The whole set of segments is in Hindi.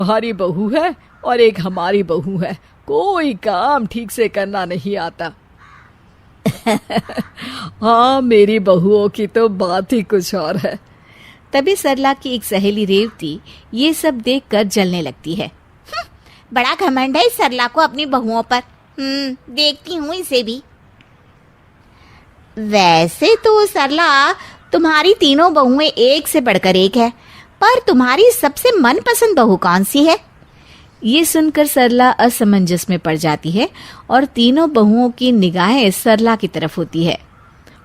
तुम्हारी बहू है और एक हमारी बहू है, कोई काम ठीक से करना नहीं आता। हाँ, मेरी बहुओं की तो बात ही कुछ और है। तभी सरला की एक सहेली रेवती ये सब देखकर जलने लगती है। बड़ा घमंड है इस सरला को अपनी बहुओं पर। देखती हूँ इसे भी। वैसे तो सरला, तुम्हारी तीनों बहुएं एक से बढ़कर एक है, पर तुम्हारी सबसे मनपसंद बहू कौन सी है? ये सुनकर सरला असमंजस में पड़ जाती है और तीनों बहुओं की निगाहें सरला की तरफ होती है।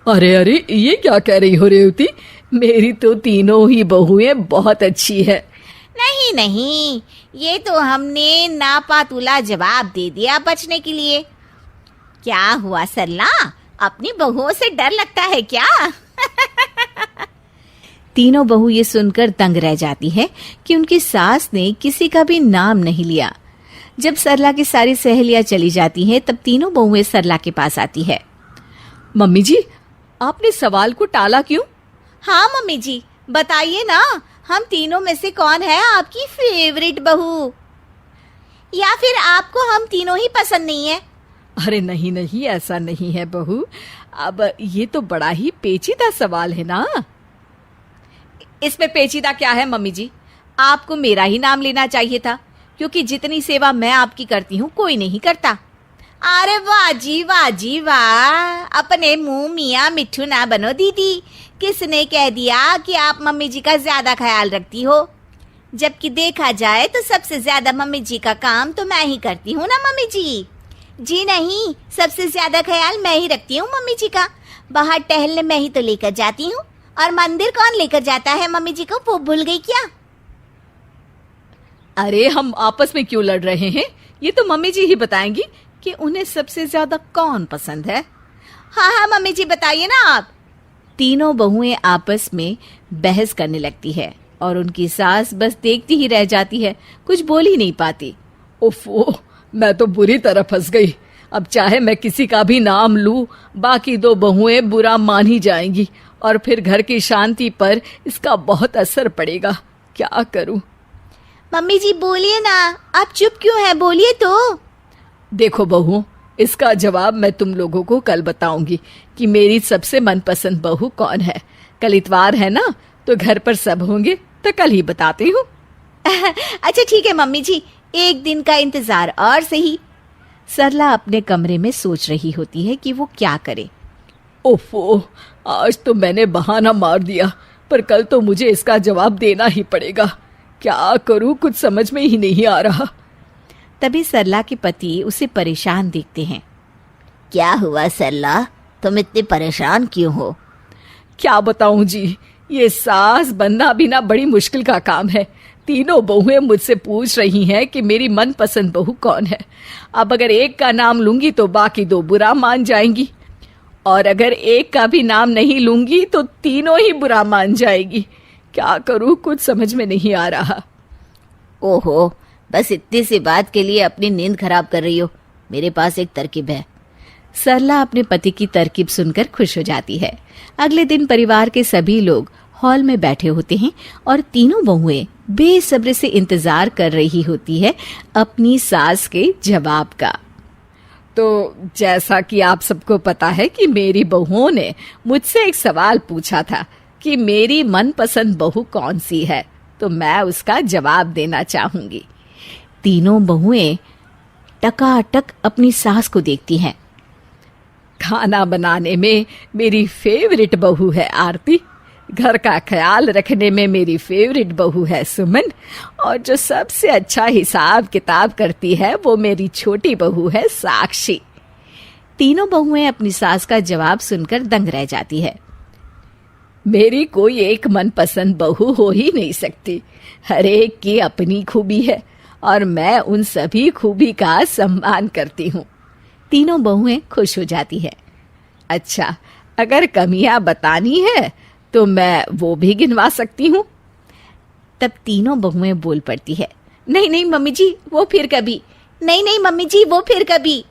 अरे अरे, ये क्या कह रही हो रेवती? मेरी तो तीनों ही बहुएं बहुत अच्छी है। नहीं नहीं, ये तो हमने नापातुला जवाब दे दिया बचने के लिए। क्या हुआ सरला, अपनी बहुओं से डर लगता है क्या? तीनों बहू ये सुनकर दंग रह जाती है कि उनकी सास ने किसी का भी नाम नहीं लिया। जब सरला की सारी सहेलियां चली जाती हैं, तब तीनों बहुएं सरला के पास आती है। मम्मी जी, आपने सवाल को टाला क्यों? हाँ मम्मी जी, बताइए ना, हम तीनों में से कौन है आपकी फेवरेट बहू? या फिर आपको हम तीनों ही पसंद नहीं है? अरे नहीं नहीं, ऐसा नहीं है बहू। अब ये तो बड़ा ही पेचीदा सवाल है ना। इसमें पेचीदा क्या है मम्मी जी? आपको मेरा ही नाम लेना चाहिए था, क्योंकि जितनी सेवा मैं आपकी करती हूँ कोई नहीं करता। अरे वाह जी वाह जी वाह, अपने मुंह मियाँ मिट्ठू ना बनो दीदी। किसने कह दिया कि आप मम्मी जी का ज्यादा ख्याल रखती हो? जबकि देखा जाए तो सबसे ज्यादा मम्मी जी का काम तो मैं ही करती हूँ ना मम्मी जी। जी नहीं, सबसे ज्यादा ख्याल मैं ही रखती हूँ मम्मी जी का। बाहर टहलने मैं ही तो लेकर जाती हूँ, और मंदिर कौन लेकर जाता है मम्मी जी को, वो भूल गई क्या? अरे हम आपस में क्यों लड़ रहे हैं? ये तो मम्मी जी ही बताएंगी कि उन्हें सबसे ज्यादा कौन पसंद है। हाँ हाँ मम्मी जी, बताइए ना आप। तीनों बहुएं आपस में बहस करने लगती है और उनकी सास बस देखती ही रह जाती है, कुछ बोल ही नहीं पाती। ओफो, मैं तो बुरी तरह फंस गई। अब चाहे मैं किसी का भी नाम लूं, बाकी दो बहुएं बुरा मान ही जाएंगी और फिर घर की शांति पर इसका बहुत असर पड़ेगा। क्या करूं? मम्मी जी बोलिए ना, आप चुप क्यों हैं, बोलिए तो। देखो बहू, इसका जवाब मैं तुम लोगों को कल बताऊंगी कि मेरी सबसे मनपसंद बहू कौन है। कल इतवार है ना, तो घर पर सब होंगे, तो कल ही बताती हूँ। अच्छा ठीक है मम्मी जी, एक दिन का इंतजार और सही। सरला अपने कमरे में सोच रही होती है कि वो क्या करे। ओफो, आज तो मैंने बहाना मार दिया, पर कल तो मुझे इसका जवाब देना ही पड़ेगा। क्या करूं, कुछ समझ में ही नहीं आ रहा। तभी सरला के पति उसे परेशान देखते हैं। क्या हुआ सरला, तुम इतने परेशान क्यों हो? क्या बताऊं जी, ये सास बनना भी ना बड़ी मुश्किल का काम है। तीनों बहुएं मुझसे पूछ रही हैं कि मेरी मनपसंद बहू कौन है। अब अगर एक का नाम लूंगी तो बाकी दो बुरा मान जाएंगी, और अगर एक का भी नाम नहीं लूंगी तो तीनों ही बुरा मान जाएगी। क्या करूं, कुछ समझ में नहीं आ रहा। ओहो, बस इतनी सी बात के लिए अपनी नींद खराब कर रही हो। मेरे पास एक तरकीब है। सरला अपने पति की तरकीब सुनकर खुश हो जाती है। अगले दिन परिवार के सभी लोग हॉल में बैठे होते हैं और तीनों बहुएं बेसब्री से इंतजार कर रही होती है अपनी सास के जवाब का। तो जैसा कि आप सबको पता है कि मेरी बहुओं ने मुझसे एक सवाल पूछा था कि मेरी मनपसंद बहू कौन सी है, तो मैं उसका जवाब देना चाहूंगी। तीनों बहुएं टकाटक अपनी सास को देखती हैं। खाना बनाने में मेरी फेवरेट बहू है आरती, घर का ख्याल रखने में मेरी फेवरेट बहू है सुमन, और जो सबसे अच्छा हिसाब किताब करती है वो मेरी छोटी बहू है साक्षी। तीनों बहुएं अपनी सास का जवाब सुनकर दंग रह जाती है। मेरी कोई एक मनपसंद बहू हो ही नहीं सकती। हर एक की अपनी खूबी है और मैं उन सभी खूबी का सम्मान करती हूँ। तीनों बहुएं खुश हो जाती है। अच्छा, अगर कमियां बतानी है तो मैं वो भी गिनवा सकती हूँ। तब तीनों बहुएं बोल पड़ती है। नहीं नहीं मम्मी जी, वो फिर कभी। नहीं नहीं मम्मी जी, वो फिर कभी।